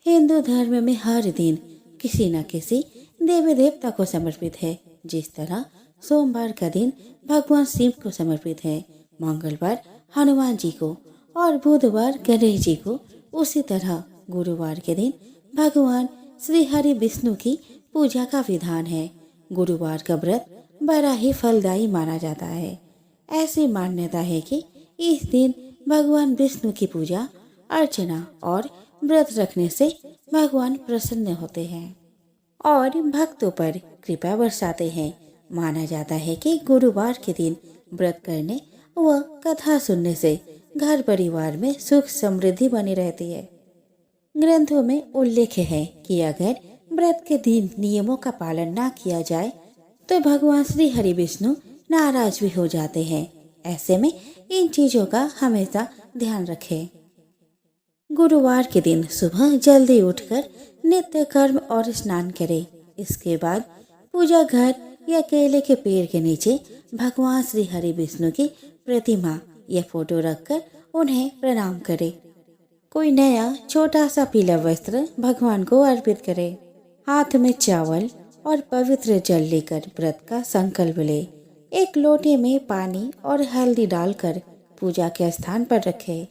हिंदू धर्म में हर दिन किसी न किसी देवी देवता को समर्पित है। जिस तरह सोमवार का दिन भगवान शिव को समर्पित है, मंगलवार हनुमान जी को और बुधवार गणेश जी को, उसी तरह गुरुवार के दिन भगवान श्री हरि विष्णु की पूजा का विधान है। गुरुवार का व्रत बड़ा ही फलदायी माना जाता है। ऐसी मान्यता है कि इस दिन भगवान विष्णु की पूजा अर्चना और व्रत रखने से भगवान प्रसन्न होते हैं और भक्तों पर कृपा बरसाते हैं। माना जाता है कि गुरुवार के दिन व्रत करने व कथा सुनने से घर परिवार में सुख समृद्धि बनी रहती है। ग्रंथों में उल्लेख है कि अगर व्रत के दिन नियमों का पालन न किया जाए तो भगवान श्री हरि विष्णु नाराज भी हो जाते हैं। ऐसे में इन चीजों का हमेशा ध्यान रखें। गुरुवार के दिन सुबह जल्दी उठकर नित्य कर्म और स्नान करें। इसके बाद पूजा घर या केले के पेड़ के नीचे भगवान श्री हरि विष्णु की प्रतिमा या फोटो रखकर उन्हें प्रणाम करें। कोई नया छोटा सा पीला वस्त्र भगवान को अर्पित करे। हाथ में चावल और पवित्र जल लेकर व्रत का संकल्प ले। एक लोटे में पानी और हल्दी डालकर पूजा के स्थान पर रखें।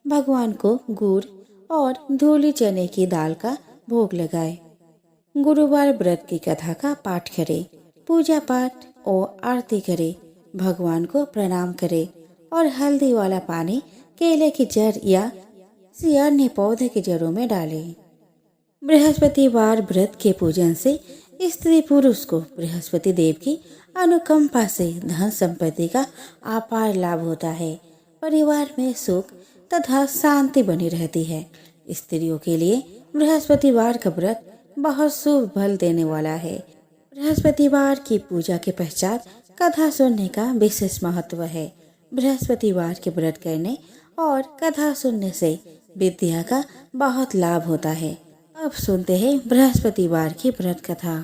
भगवान को गुड़ और धुली चने की दाल का भोग लगाए। गुरुवार व्रत की कथा का पाठ करें, पूजा पाठ और आरती करें, भगवान को प्रणाम करें और हल्दी वाला पानी केले की जड़ या किसी अन्य पौधे की जड़ों में डालें। बृहस्पतिवार व्रत के पूजन से स्त्री पुरुष को बृहस्पति देव की अनुकंपा से धन संपत्ति का अपार लाभ होता है। परिवार में सुख तथा शांति बनी रहती है। स्त्रियों के लिए बृहस्पतिवार का व्रत बहुत शुभ फल देने वाला है। बृहस्पतिवार की पूजा के पश्चात कथा सुनने का विशेष महत्व है। बृहस्पतिवार के व्रत करने और कथा सुनने से विद्या का बहुत लाभ होता है। अब सुनते हैं बृहस्पतिवार की व्रत कथा।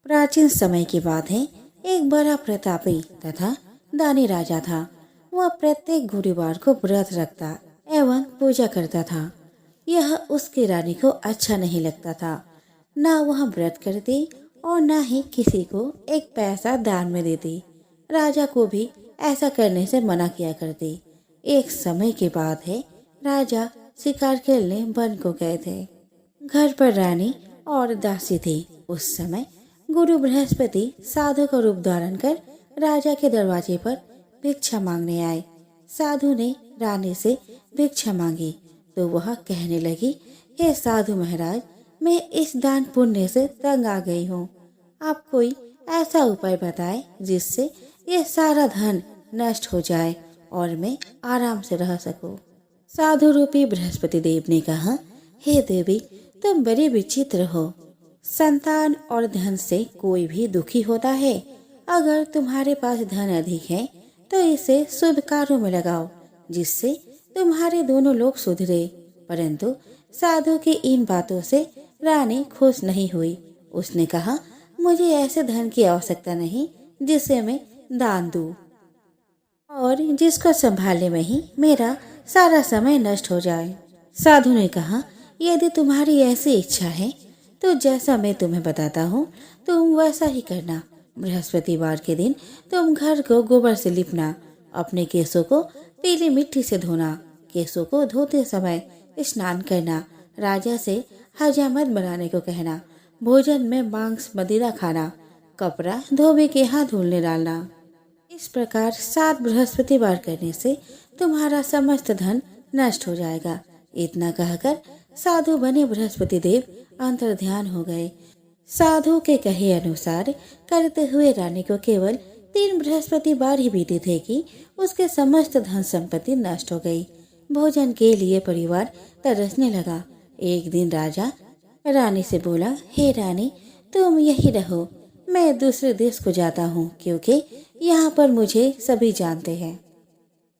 प्राचीन समय की बात है, एक बड़ा प्रतापी तथा दानी राजा था। वह प्रत्येक गुरुवार को व्रत रखता एवं पूजा करता था। यह उसकी रानी को अच्छा नहीं लगता था। न वह व्रत करती और न ही किसी को एक पैसा दान में देती। राजा को भी ऐसा करने से मना किया करती। एक समय की बात है, राजा शिकार खेलने वन को गए थे। घर पर रानी और दासी थी। उस समय गुरु बृहस्पति साधु का रूप धारण कर राजा के दरवाजे पर भिक्षा मांगने आए। साधु ने रानी से भिक्षा मांगी तो वह कहने लगी, हे साधु महाराज, मैं इस दान पुण्य से तंग आ गई हूँ। आप कोई ऐसा उपाय बताएं जिससे ये सारा धन नष्ट हो जाए और मैं आराम से रह सकूं। साधु रूपी बृहस्पति देव ने कहा, हे देवी, तुम बड़ी विचित्र हो। संतान और धन से कोई भी दुखी होता है। अगर तुम्हारे पास धन अधिक है तो इसे शुभ कार्यों में लगाओ जिससे तुम्हारे दोनों लोग सुधरे। परंतु साधु की इन बातों से रानी खुश नहीं हुई। उसने कहा, मुझे ऐसे धन की आवश्यकता नहीं जिसे मैं दान दूं और जिसको संभालने में ही मेरा सारा समय नष्ट हो जाए। साधु ने कहा, यदि तुम्हारी ऐसी इच्छा है तो जैसा मैं तुम्हें बताता हूँ तुम वैसा ही करना। बृहस्पतिवार के दिन तुम घर को गोबर से लिपना, अपने केसों को पीली मिट्टी से धोना, केसों को धोते समय स्नान करना, राजा से हजामत बनाने को कहना, भोजन में मांस मदिरा खाना, कपड़ा धोबी के हाथ धुलने डालना। इस प्रकार 7 बृहस्पतिवार करने से तुम्हारा समस्त धन नष्ट हो जाएगा। इतना कहकर साधु बने बृहस्पति देव अंतर ध्यान हो गए। साधु के कहे अनुसार करते हुए रानी को केवल 3 बृहस्पतिवार ही बीते थे कि उसके समस्त धन संपत्ति नष्ट हो गई। भोजन के लिए परिवार तरसने लगा। एक दिन राजा रानी से बोला, हे रानी, तुम यही रहो, मैं दूसरे देश को जाता हूँ क्योंकि यहाँ पर मुझे सभी जानते हैं,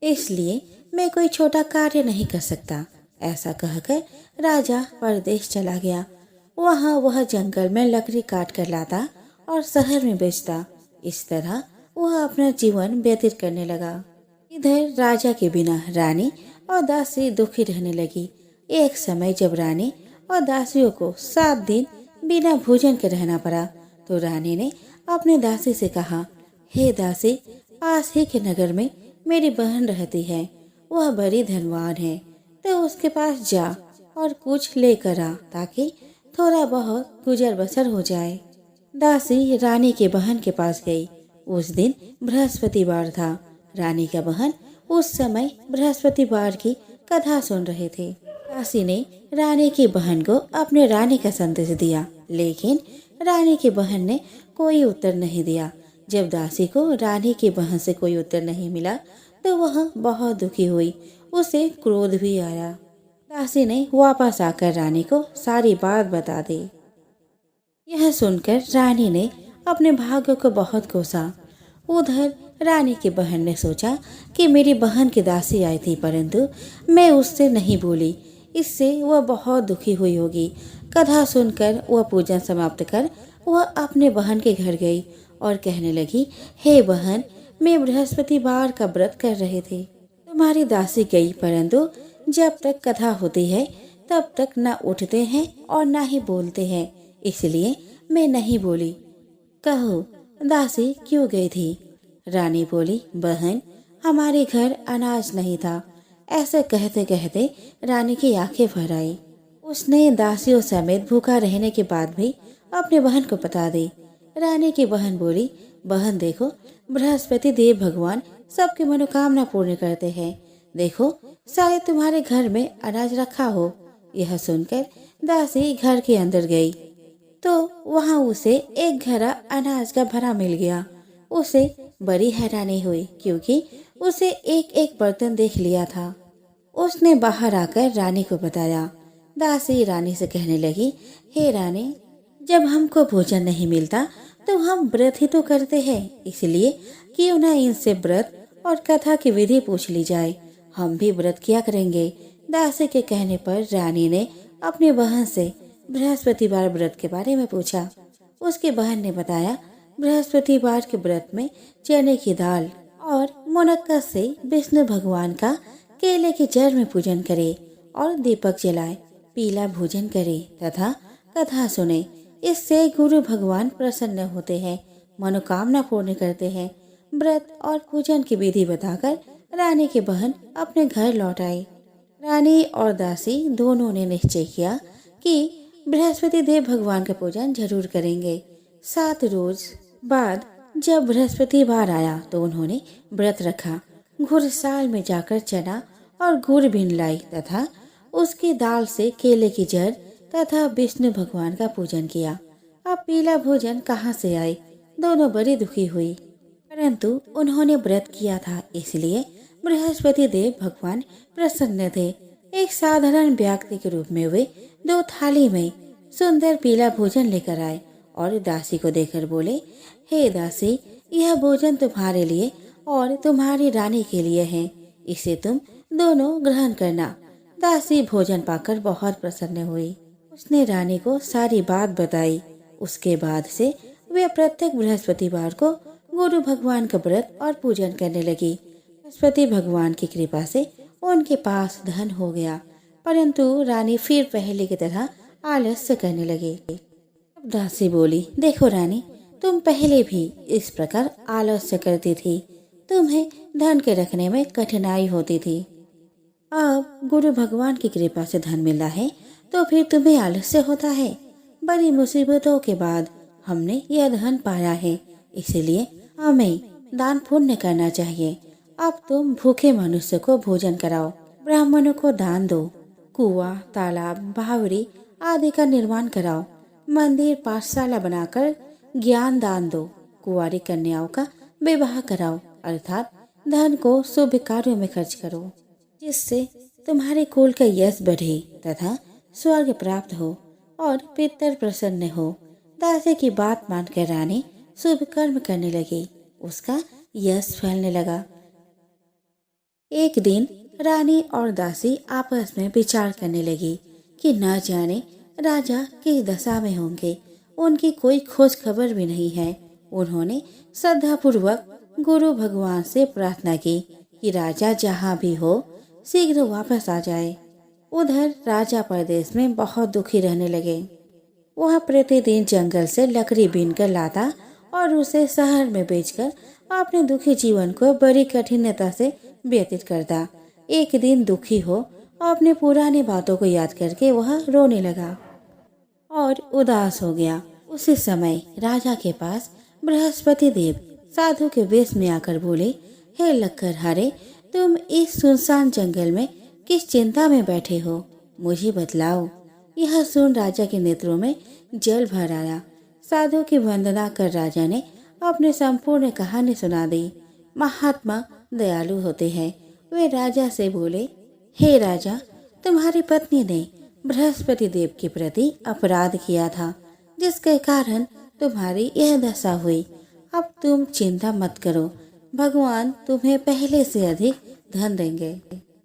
इसलिए मैं कोई छोटा कार्य नहीं कर सकता। ऐसा कहकर राजा परदेश चला गया। वहाँ वह जंगल में लकड़ी काट कर लाता और शहर में बेचता। इस तरह वह अपना जीवन व्यतीत करने लगा। इधर राजा के बिना रानी और दासी दुखी रहने लगी। एक समय जब रानी और दासियों को 7 दिन बिना भोजन के रहना पड़ा। तो रानी ने अपने दासी से कहा, हे दासी, पास ही के नगर में मेरी बहन रहती है, वह बड़ी धनवान है, तो उसके पास जा और कुछ लेकर आ ताकि थोड़ा बहुत गुजर बसर हो जाए। दासी रानी के बहन के पास गई। उस दिन बृहस्पतिवार था। रानी का बहन उस समय बृहस्पतिवार की कथा सुन रहे थे। दासी ने रानी की बहन को अपने रानी का संदेश दिया, लेकिन रानी की बहन ने कोई उत्तर नहीं दिया। जब दासी को रानी की बहन से कोई उत्तर नहीं मिला तो वह बहुत दुखी हुई। उसे क्रोध भी आया। दासी ने वापस आकर रानी को सारी बात बता दी। यह सुनकर रानी ने अपने भाग्य को बहुत कोसा। उधर रानी की बहन ने सोचा कि मेरी बहन की दासी आई थी, परंतु मैं उससे नहीं बोली, इससे वह बहुत दुखी हुई होगी। कथा सुनकर वह पूजन समाप्त कर वह अपने बहन के घर गई और कहने लगी, हे बहन, मैं बृहस्पतिवार का व्रत कर रहे थे। तुम्हारी दासी गई, परंतु जब तक कथा होती है तब तक न उठते हैं और न ही बोलते हैं, इसलिए मैं नहीं बोली। कहो, दासी क्यों गई थी? रानी बोली, बहन, हमारे घर अनाज नहीं था। ऐसे कहते कहते रानी की आंखें भर आई। उसने दासियों समेत भूखा रहने के बाद भी अपने बहन को बता दी। रानी की बहन बोली, बहन देखो, बृहस्पति देव भगवान सबकी मनोकामना पूर्ण करते हैं। देखो, शायद तुम्हारे घर में अनाज रखा हो। यह सुनकर दासी घर के अंदर गई तो वहां उसे एक घड़ा अनाज का भरा मिल गया। उसे बड़ी हैरानी हुई क्योंकि उसे एक एक बर्तन देख लिया था। उसने बाहर आकर रानी को बताया। दासी रानी से कहने लगी, हे रानी, जब हमको भोजन नहीं मिलता तो हम व्रत ही तो करते हैं, इसलिए क्यों ना इनसे व्रत और कथा की विधि पूछ ली जाए। हम भी व्रत किया करेंगे। दासी के कहने पर रानी ने अपनी बहन से बृहस्पतिवार व्रत के बारे में पूछा। उसकी बहन ने बताया, बृहस्पतिवार के व्रत में चने की दाल और मुनक्का से विष्णु भगवान का केले के जड़ में पूजन करे और दीपक जलाए, पीला भोजन करे तथा कथा सुने। इससे गुरु भगवान प्रसन्न होते हैं, मनोकामना पूर्ण करते हैं। व्रत और पूजन की विधि बताकर रानी की बहन अपने घर लौट आई। रानी और दासी दोनों ने निश्चय किया कि बृहस्पति देव भगवान का पूजन जरूर करेंगे। 7 रोज बाद जब बृहस्पतिवार आया तो उन्होंने व्रत रखा। घुड़साल में जाकर चना और गुड़ बीन लाई तथा उसकी दाल से केले की जड़ तथा विष्णु भगवान का पूजन किया। अब पीला भोजन कहाँ से आए? दोनों बड़ी दुखी हुई, परंतु उन्होंने व्रत किया था, इसलिए बृहस्पति देव भगवान प्रसन्न थे। एक साधारण व्यक्ति के रूप में वे 2 थाली में सुंदर पीला भोजन लेकर आए और दासी को देकर बोले, हे दासी, यह भोजन तुम्हारे लिए और तुम्हारी रानी के लिए है, इसे तुम दोनों ग्रहण करना। दासी भोजन पाकर बहुत प्रसन्न हुई। उसने रानी को सारी बात बताई। उसके बाद से वे प्रत्येक बृहस्पतिवार को गुरु भगवान का व्रत और पूजन करने लगी। बृहस्पति भगवान की कृपा से उनके पास धन हो गया, परंतु रानी फिर पहले की तरह आलस्य करने लगी। अब दासी बोली, देखो रानी, तुम पहले भी इस प्रकार आलस्य करती थी, तुम्हें धन के रखने में कठिनाई होती थी। अब गुरु भगवान की कृपा से धन मिला है तो फिर तुम्हें आलस्य होता है। बड़ी मुसीबतों के बाद हमने यह धन पाया है, इसलिए हमें दान पुण्य करना चाहिए। अब तुम भूखे मनुष्य को भोजन कराओ, ब्राह्मणों को दान दो, कुआं, तालाब, बावड़ी आदि का निर्माण कराओ, मंदिर, पाठशाला बनाकर ज्ञान दान दो, कुंवारी कन्याओं का विवाह कराओ, अर्थात धन को शुभ कार्यों में खर्च करो, जिससे तुम्हारे कुल का यश बढ़े तथा स्वर्ग प्राप्त हो और पितर प्रसन्न हो। दासी की बात मानकर रानी शुभ कर्म करने लगी। उसका यश फैलने लगा। एक दिन रानी और दासी आपस में विचार करने लगी कि न जाने राजा किस दशा में होंगे। उनकी कोई खोज खबर भी नहीं है। उन्होंने श्रद्धापूर्वक गुरु भगवान से प्रार्थना की कि राजा जहाँ भी हो शीघ्र वापस आ जाए। उधर राजा परदेश में बहुत दुखी रहने लगे। वह प्रतिदिन जंगल से लकड़ी बीन कर लाता और उसे शहर में बेचकर अपने दुखी जीवन को बड़ी कठिनता से व्यतीत करता। एक दिन दुखी हो अपनी पुरानी बातों को याद करके वह रोने लगा और उदास हो गया। उसी समय राजा के पास बृहस्पति देव साधु के वेश में आकर बोले, हे लक्कड़हारे, तुम इस सुनसान जंगल में किस चिंता में बैठे हो, मुझे बतलाओ। यह सुन राजा के नेत्रों में जल भर आया। साधु की वंदना कर राजा ने अपनी संपूर्ण कहानी सुना दी। महात्मा दयालु होते हैं। वे राजा से बोले, हे राजा, तुम्हारी पत्नी ने बृहस्पति देव के प्रति अपराध किया था, जिसके कारण तुम्हारी यह दशा हुई। अब तुम चिंता मत करो, भगवान तुम्हें पहले से अधिक धन देंगे।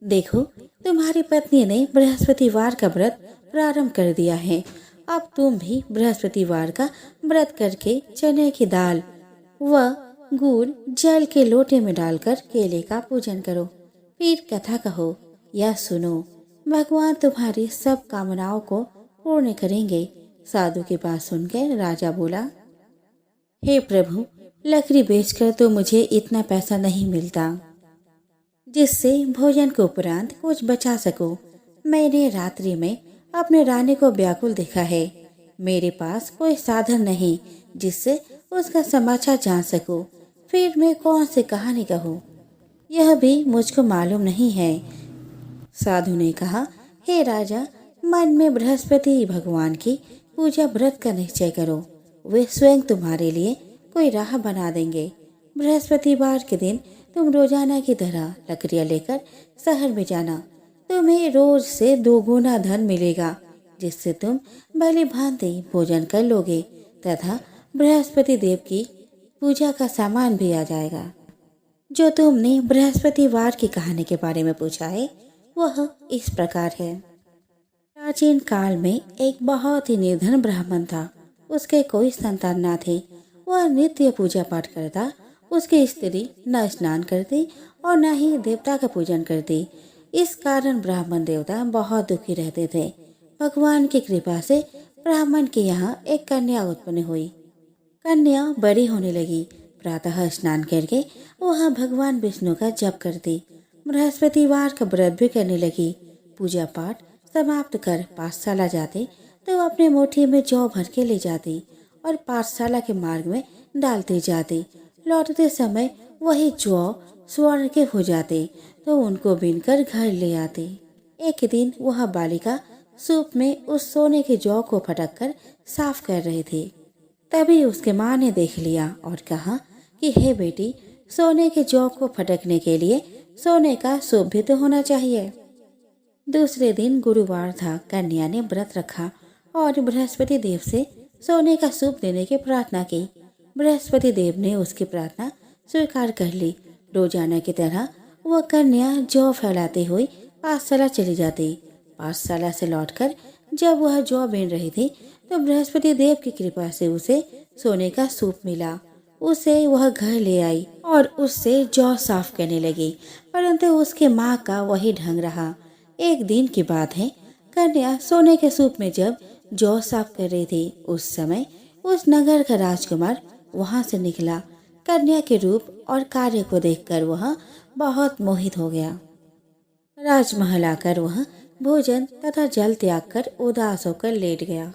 देखो, तुम्हारी पत्नी ने बृहस्पतिवार का व्रत प्रारंभ कर दिया है। अब तुम भी बृहस्पतिवार का व्रत करके चने की दाल व गुड़ जल के लोटे में डालकर केले का पूजन करो, फिर कथा कहो या सुनो। भगवान तुम्हारी सब कामनाओं को पूर्ण करेंगे। साधु की बात सुनकर राजा बोला, हे प्रभु, लकड़ी बेचकर तो मुझे इतना पैसा नहीं मिलता जिससे भोजन के उपरांत कुछ बचा सकूं। मैंने रात्रि में अपने रानी को व्याकुल देखा है। मेरे पास कोई साधन नहीं जिससे उसका समाचार जान सकूं। फिर मैं कौन सी कहानी कहूँ, यह भी मुझको मालूम नहीं है। साधु ने कहा, हे राजा, मन में बृहस्पति भगवान की पूजा व्रत का निश्चय करो। वे स्वयं तुम्हारे लिए कोई राह बना देंगे। बृहस्पतिवार के दिन तुम रोजाना की तरह लकड़ियाँ लेकर शहर में जाना। तुम्हें रोज से 2 गुना धन मिलेगा, जिससे तुम भली भांति भोजन कर लोगे तथा बृहस्पति देव की पूजा का सामान भी आ जाएगा। जो तुमने बृहस्पतिवार की कहानी के बारे में पूछा है, वह इस प्रकार है। प्राचीन काल में एक बहुत ही निर्धन ब्राह्मण था। उसके कोई संतान न थे। वह नित्य पूजा पाठ करता। उसकी स्त्री न स्नान करती और न ही देवता का पूजन करती। इस कारण ब्राह्मण देवता बहुत दुखी रहते थे। भगवान की कृपा से ब्राह्मण के यहाँ एक कन्या उत्पन्न हुई। कन्या बड़ी होने लगी। प्रातः स्नान करके वह भगवान विष्णु का जप करती। बृहस्पतिवार का व्रत भी करने लगी। पूजा पाठ समाप्त कर पाठशाला जाते तो अपने मुट्ठी में जौ भर के ले जाती और पाठशाला के मार्ग में डालती जाती। लौटते समय वही जौ स्वर्ण के हो जाते तो उनको बीनकर घर ले आती। एक दिन वह बालिका सूप में उस सोने के जौ को फटक कर साफ कर रही थी। तभी उसके माँ ने देख लिया और कहा कि हे बेटी, सोने के जौ को फटकने के लिए सोने का सूप भी तो होना चाहिए। दूसरे दिन गुरुवार था। कन्या ने व्रत रखा और बृहस्पति देव से सोने का सूप देने की प्रार्थना की। बृहस्पति देव ने उसकी प्रार्थना स्वीकार कर ली। रोजाना की तरह वह कन्या जौ फैलाते हुए पाठशाला चली जाती। पाठशाला से लौटकर जब वह जौ बीन रही थी तो बृहस्पति देव की कृपा से उसे सोने का सूप मिला। उसे वह घर ले आई और उससे जौ साफ करने लगी, परंतु उसके माँ का वही ढंग रहा। एक दिन की बात है, कन्या सोने के सूप में जब जौ साफ कर रही थी, उस समय उस नगर का राजकुमार वहां से निकला। कन्या के रूप और कार्य को देखकर वह बहुत मोहित हो गया। राजमहल आकर वह भोजन तथा जल त्याग कर उदास होकर लेट गया।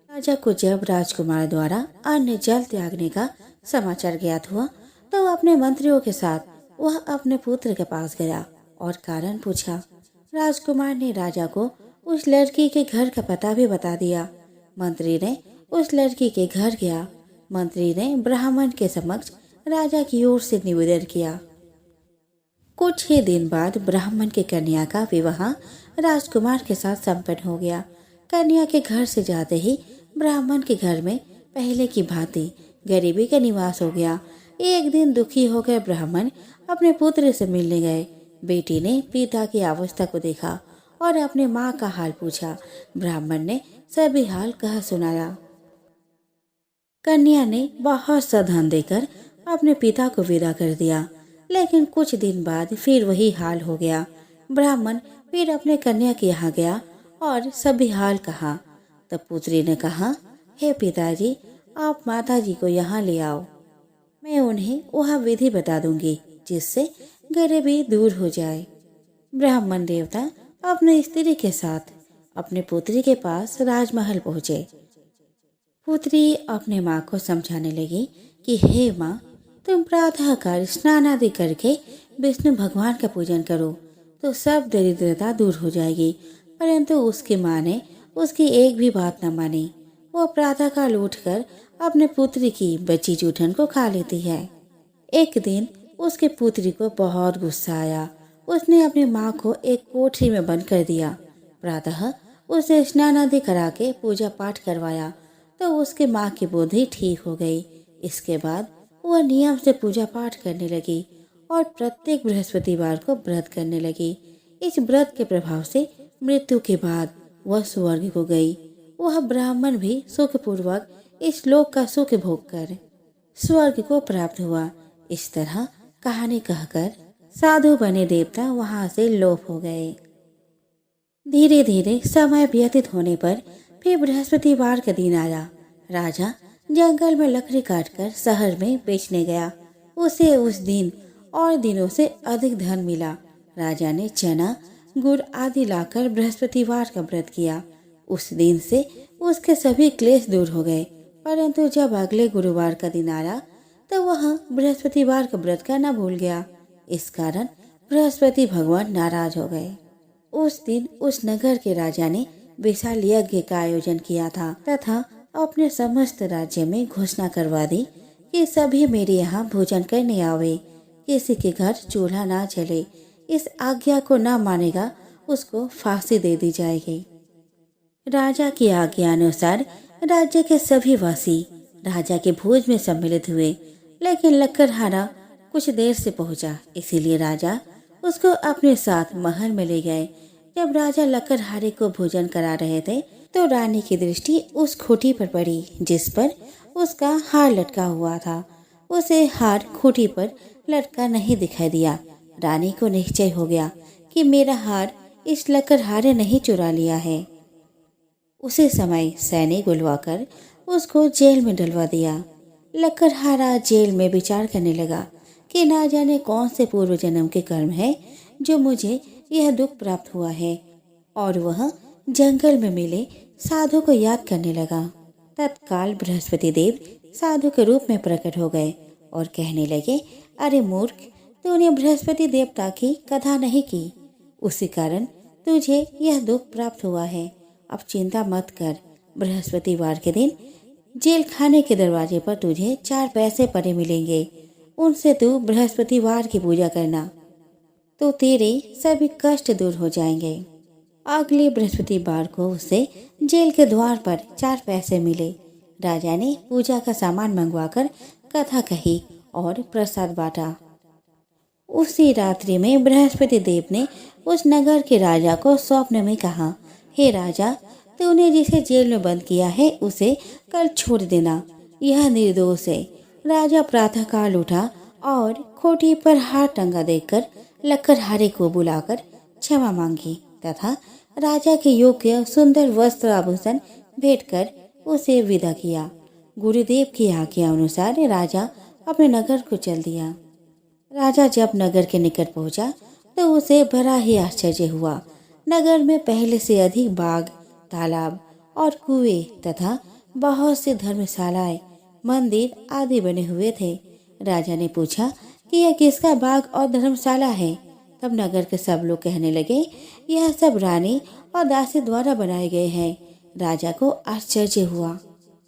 राजा को जब राजकुमार द्वारा अन्न जल त्यागने का समाचार ज्ञात हुआ तो अपने मंत्रियों के साथ वह अपने पुत्र के पास गया और कारण पूछा। राजकुमार ने राजा को उस लड़की के घर का पता भी बता दिया। मंत्री ने उस लड़की के घर गया। मंत्री ने ब्राह्मण के समक्ष राजा की ओर से निवेदन किया। कुछ ही दिन बाद ब्राह्मण की कन्या का विवाह राजकुमार के साथ संपन्न हो गया। कन्या के घर से जाते ही ब्राह्मण के घर में पहले की भांति गरीबी का निवास हो गया। एक दिन दुखी होकर ब्राह्मण अपने पुत्र से मिलने गए। बेटी ने पिता की अवस्था को देखा और अपने माँ का हाल पूछा। ब्राह्मण ने सभी हाल कह सुनाया। कन्या ने बहुत सा धन देकर अपने पिता को विदा कर दिया, लेकिन कुछ दिन बाद फिर वही हाल हो गया। ब्राह्मण फिर अपने कन्या के यहाँ गया और सभी हाल कहा। तब पुत्री ने कहा, हे पिताजी, आप माता जी को यहाँ ले आओ। मैं उन्हें वह विधि बता दूंगी जिससे गरीबी दूर हो जाए। ब्राह्मण देवता अपनी स्त्री के साथ अपने पुत्री के पास राजमहल पहुंचे। पुत्री अपने माँ को समझाने लगी कि हे माँ, तुम प्रातःकाल स्नान आदि करके विष्णु भगवान का पूजन करो तो सब दरिद्रता दूर हो जाएगी। परंतु उसकी माँ ने उसकी एक भी बात न मानी। वो प्रातःकाल उठकर अपने पुत्री की बची जूठन को खा लेती है। एक दिन उसके पुत्री को बहुत गुस्सा आया। उसने अपनी माँ को एक कोठरी में बंद कर दिया। प्रातः उसे स्नान आदि करा के पूजा पाठ करवाया तो उसके माँ की बुद्धि ठीक हो गई। इसके बाद वह नियम से पूजा पाठ करने लगी और प्रत्येक बृहस्पतिवार को व्रत करने लगी। इस व्रत के प्रभाव से मृत्यु के बाद वह स्वर्ग को गई। वह ब्राह्मण भी सुखपूर्वक इस लोक का सुख भोग कर स्वर्ग को प्राप्त हुआ। इस तरह कहानी कहकर साधु बने देवता वहां से लोप हो गए। धीरे धीरे समय व्यतीत होने पर फिर बृहस्पतिवार का दिन आया। राजा जंगल में लकड़ी काटकर शहर में बेचने गया। उसे उस दिन और दिनों से अधिक धन मिला। राजा ने चना, गुड़ आदि लाकर बृहस्पतिवार का व्रत किया। उस दिन से उसके सभी क्लेश दूर हो गए। परंतु जब अगले गुरुवार का दिन आया तो वह बृहस्पतिवार का व्रत करना भूल गया। इस कारण बृहस्पति भगवान नाराज हो गए। उस दिन उस नगर के राजा ने विशाल यज्ञ का आयोजन किया था तथा अपने समस्त राज्य में घोषणा करवा दी कि सभी मेरे यहाँ भोजन करने आवे। किसी के घर चूल्हा ना जले। इस आज्ञा को ना मानेगा उसको फांसी दे दी जाएगी। राजा की आज्ञा अनुसार राज्य के सभी वासी राजा के भोज में सम्मिलित हुए। लेकिन लक्कड़हारा कुछ देर से पहुंचा, इसीलिए राजा उसको अपने साथ महल में ले गए। जब राजा लक्कड़हारे को भोजन करा रहे थे तो रानी की दृष्टि उस खूंटी पर पड़ी जिस पर उसका हार लटका हुआ था। उसे हार खूंटी पर लटका नहीं दिखाई दिया। रानी को निश्चय हो गया कि मेरा हार इस लक्कड़हारे ने ही चुरा लिया है। उसी समय सैनिक बुलवाकर उसको जेल में डलवा दिया। लक्कड़हारा जेल में विचार करने लगा कि ना जाने कौन से पूर्व जन्म के कर्म है जो मुझे यह दुख प्राप्त हुआ है। और वह जंगल में मिले साधु को याद करने लगा। तत्काल बृहस्पति देव साधु के रूप में प्रकट हो गए और कहने लगे, अरे मूर्ख, तूने बृहस्पति देवता की कथा नहीं की, उसी कारण तुझे यह दुख प्राप्त हुआ है। अब चिंता मत कर। बृहस्पतिवार के दिन जेल खाने के दरवाजे पर तुझे 4 पैसे पड़े मिलेंगे। उनसे तू बृहस्पतिवार की पूजा करना तो तेरे सभी कष्ट दूर हो जाएंगे। अगले बृहस्पतिवार को उसे जेल के द्वार पर 4 पैसे मिले। राजा ने पूजा का सामान मंगवाकर कथा कही और प्रसाद बांटा। उसी रात्रि में बृहस्पति देव ने उस नगर के राजा को स्वप्न में कहा, हे राजा, तूने जिसे जेल में बंद किया है उसे कल छोड़ देना, यह निर्दोष है। राजा प्रातःकाल उठा और खूंटी पर हार टंगा देखकर लक्कड़हारे को बुलाकर क्षमा मांगी तथा राजा के योग्य सुंदर वस्त्र आभूषण भेंट कर उसे विदा किया। गुरुदेव की आज्ञा अनुसार राजा अपने नगर को चल दिया। राजा जब नगर के निकट पहुंचा तो उसे बड़ा ही आश्चर्य हुआ। नगर में पहले से अधिक बाग, तालाब और कुएं तथा बहुत सी धर्मशालाएं, मंदिर आदि बने हुए थे। राजा ने पूछा कि यह किसका बाग और धर्मशाला है। तब नगर के सब लोग कहने लगे, यह सब रानी और दासी द्वारा बनाए गए हैं। राजा को आश्चर्य हुआ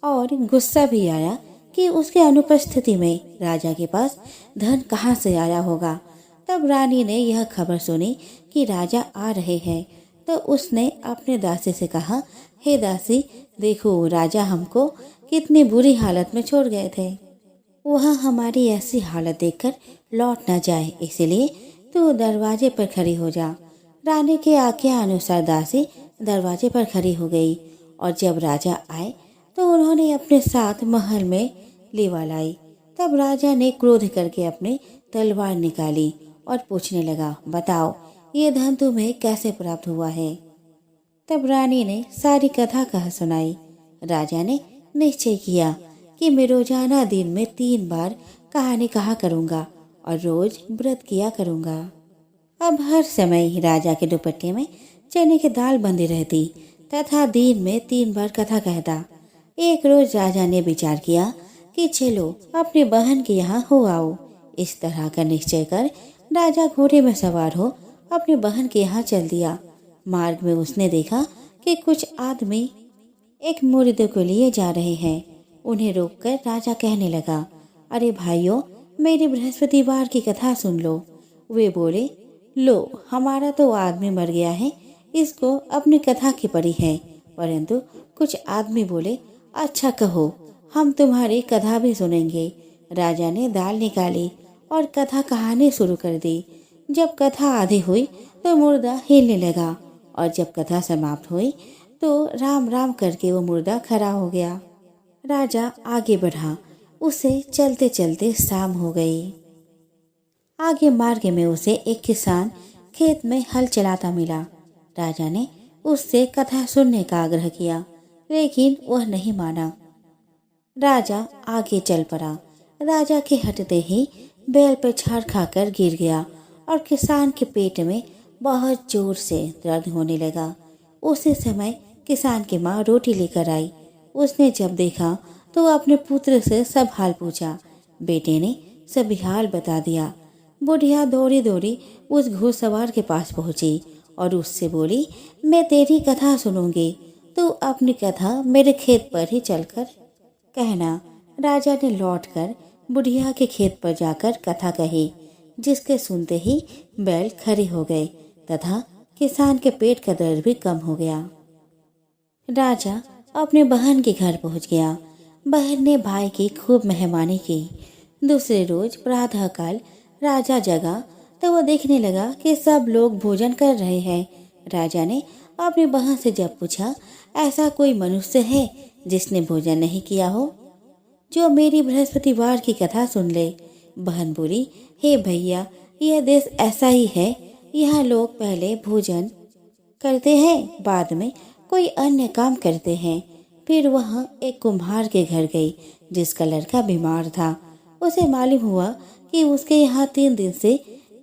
और गुस्सा भी आया कि उसके अनुपस्थिति में राजा के पास धन कहाँ से आया होगा। तब रानी ने यह खबर सुनी कि राजा आ रहे हैं तो उसने अपने दासी से कहा, हे दासी, देखो राजा हमको कितनी बुरी हालत में छोड़ गए थे। वह हमारी ऐसी हालत देखकर लौट न जाए, इसलिए तू दरवाजे पर खड़ी हो जा। रानी के आज्ञा अनुसार दासी दरवाजे पर खड़ी हो गई और जब राजा आए तो उन्होंने अपने साथ महल में लेवा लाई। तब राजा ने क्रोध करके अपनी तलवार निकाली और पूछने लगा, बताओ ये धन तुम्हें कैसे प्राप्त हुआ है। तब रानी ने सारी कथा कह सुनाई। राजा ने निश्चय किया कि मैं रोजाना दिन में 3 बार कहानी कहा करूंगा और रोज व्रत किया करूंगा। अब हर समय राजा के दुपट्टे में चने की दाल बंधी रहती तथा दिन में 3 बार कथा कहता। एक रोज राजा ने विचार किया कि चलो अपनी बहन के यहाँ हो आओ। इस तरह का निश्चय कर राजा घोड़े में सवार हो अपनी बहन के यहाँ चल दिया। मार्ग में उसने देखा कि कुछ आदमी एक मुर्दे को लिए जा रहे हैं। उन्हें रोककर राजा कहने लगा, अरे भाइयों, मेरी बृहस्पतिवार की कथा सुन लो। वे बोले, लो, हमारा तो आदमी मर गया है, इसको अपनी कथा की पड़ी है। परंतु कुछ आदमी बोले, अच्छा कहो, हम तुम्हारी कथा भी सुनेंगे। राजा ने दाल निकाली और कथा कहानी शुरू कर दी। जब कथा आधी हुई तो मुर्दा हिलने लगा और जब कथा समाप्त हुई तो राम राम करके वो मुर्दा खड़ा हो गया। राजा आगे बढ़ा। उसे चलते चलते शाम हो गई। आगे मार्ग में उसे एक किसान खेत में हल चलाता मिला। राजा ने उससे कथा सुनने का आग्रह किया, लेकिन वह नहीं माना। राजा आगे चल पड़ा। राजा के हटते ही बैल पर छाड़ खाकर गिर गया और किसान के पेट में बहुत जोर से दर्द होने लगा। उसी समय किसान की माँ रोटी लेकर आई। उसने जब देखा तो अपने पुत्र से सब हाल पूछा। बेटे ने सभी हाल बता दिया। बुढ़िया दौड़ी दौड़ी उस घुड़सवार के पास पहुंची और उससे बोली, मैं तेरी कथा सुनूंगी, तू अपनी कथा मेरे खेत पर ही चलकर कहना। राजा ने लौटकर बुढ़िया के खेत पर जाकर कथा कही, जिसके सुनते ही बैल खड़े हो गए तथा किसान के पेट का दर्द भी कम हो गया। राजा अपने बहन के घर पहुंच गया। बहन ने भाई की खूब मेहमानी की। दूसरे रोज प्रातःकाल राजा जगा तो वह देखने लगा कि सब लोग भोजन कर रहे हैं। राजा ने अपनी बहन से जब पूछा, ऐसा कोई मनुष्य है जिसने भोजन नहीं किया हो, जो मेरी बृहस्पतिवार की कथा सुन ले। बहन बोली, हे भैया, यह देश ऐसा ही है। यहाँ लोग पहले भोजन करते हैं, बाद में कोई अन्य काम करते हैं। फिर वह एक कुम्हार के घर गई जिसका लड़का बीमार था। उसे मालूम हुआ कि उसके यहाँ 3 दिन से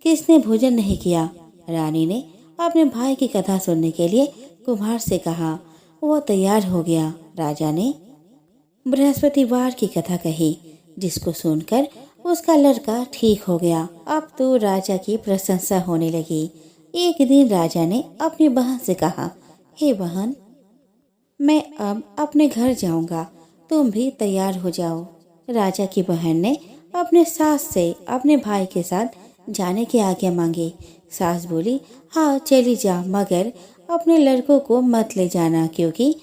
किसने भोजन नहीं किया। रानी ने अपने भाई की कथा सुनने के लिए कुम्हार से कहा। वह तैयार हो गया। राजा ने बृहस्पतिवार की कथा कही, जिसको सुनकर उसका लड़का ठीक हो गया। अब तो राजा की प्रशंसा होने लगी। एक दिन राजा ने अपनी बहन से कहा, हे बहन, मैं अब अपने घर जाऊंगा, तुम भी तैयार हो जाओ। राजा की बहन ने अपने सास से अपने भाई के साथ जाने की आज्ञा मांगी। सास बोली, हाँ चली जा, मगर अपने लड़कों को मत ले जाना, क्योंकि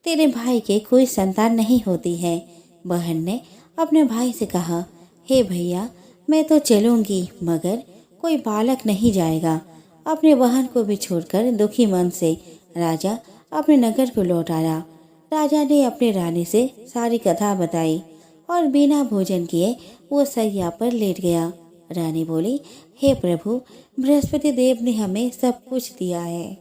तेरे भाई के कोई संतान नहीं होती है। बहन ने अपने भाई से कहा, हे भैया, मैं तो चलूंगी, मगर कोई बालक नहीं जाएगा। अपने बहन को भी छोड़कर दुखी मन से राजा अपने नगर को लौट आया। राजा ने अपनी रानी से सारी कथा बताई और बिना भोजन किए वो सैया पर लेट गया। रानी बोली, हे प्रभु, बृहस्पति देव ने हमें सब कुछ दिया है,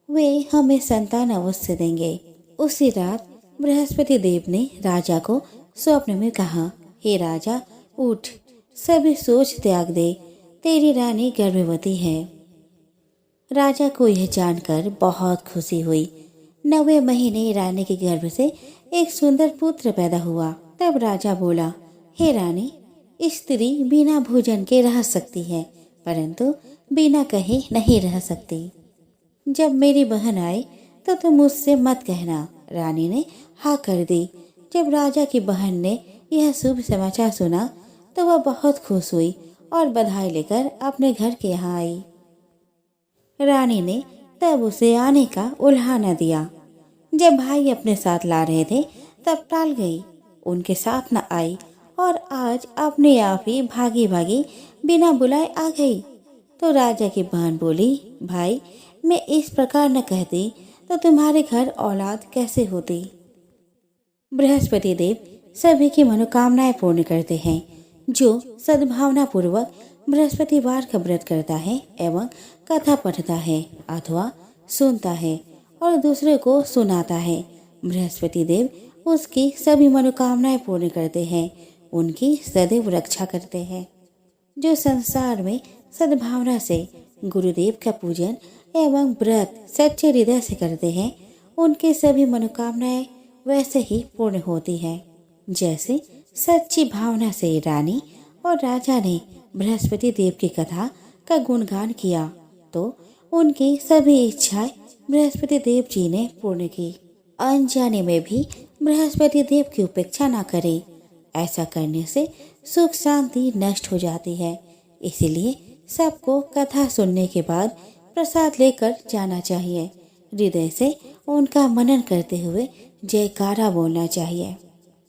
वे हमें संतान अवश्य देंगे। उसी रात बृहस्पति देव ने राजा को स्वप्न में कहा, हे राजा, उठ, सभी सोच त्याग दे, तेरी रानी गर्भवती है। राजा को यह जानकर बहुत खुशी हुई। 9वें महीने रानी के गर्भ से एक सुंदर पुत्र पैदा हुआ। तब राजा बोला, हे रानी, स्त्री बिना भोजन के रह सकती है, परंतु बिना कहे नहीं रह सकती। जब मेरी बहन आए तो तुम मुझसे मत कहना। रानी ने हाँ कर दी। जब राजा की बहन ने यह शुभ समाचार सुना तो वह बहुत खुश हुई और बधाई लेकर अपने घर के यहाँ आई। रानी ने तब उसे आने का उल्हाना दिया। जब भाई अपने साथ ला रहे थे तब टाल गई, उनके साथ न आई और आज अपने आप ही भागी भागी बिना बुलाए आ गई। तो राजा की बहन बोली, भाई, मैं इस प्रकार न कहती तो तुम्हारे घर औलाद कैसे होती। बृहस्पति देव सभी की मनोकामनाएं पूर्ण करते हैं। जो सद्भावना पूर्वक बृहस्पतिवार का व्रत करता है एवं कथा पढ़ता है अथवा सुनता है और दूसरे को सुनाता है। बृहस्पति देव उसकी सभी मनोकामनाएं पूर्ण करते हैं, उनकी सदैव रक्षा करते हैं। जो संसार में सद्भावना से गुरुदेव का पूजन एवं व्रत सच्चे हृदय से करते हैं, उनकी सभी मनोकामनाएं वैसे ही पूर्ण होती हैं। जैसे सच्ची भावना से रानी और राजा ने बृहस्पति देव की कथा का गुणगान किया तो उनकी सभी इच्छाएं बृहस्पति देव जी ने पूर्ण की। अनजाने में भी बृहस्पति देव की उपेक्षा न करें, ऐसा करने से सुख शांति नष्ट हो जाती है। इसीलिए सबको कथा सुनने के बाद प्रसाद लेकर जाना चाहिए। हृदय से उनका मनन करते हुए जयकारा बोलना चाहिए।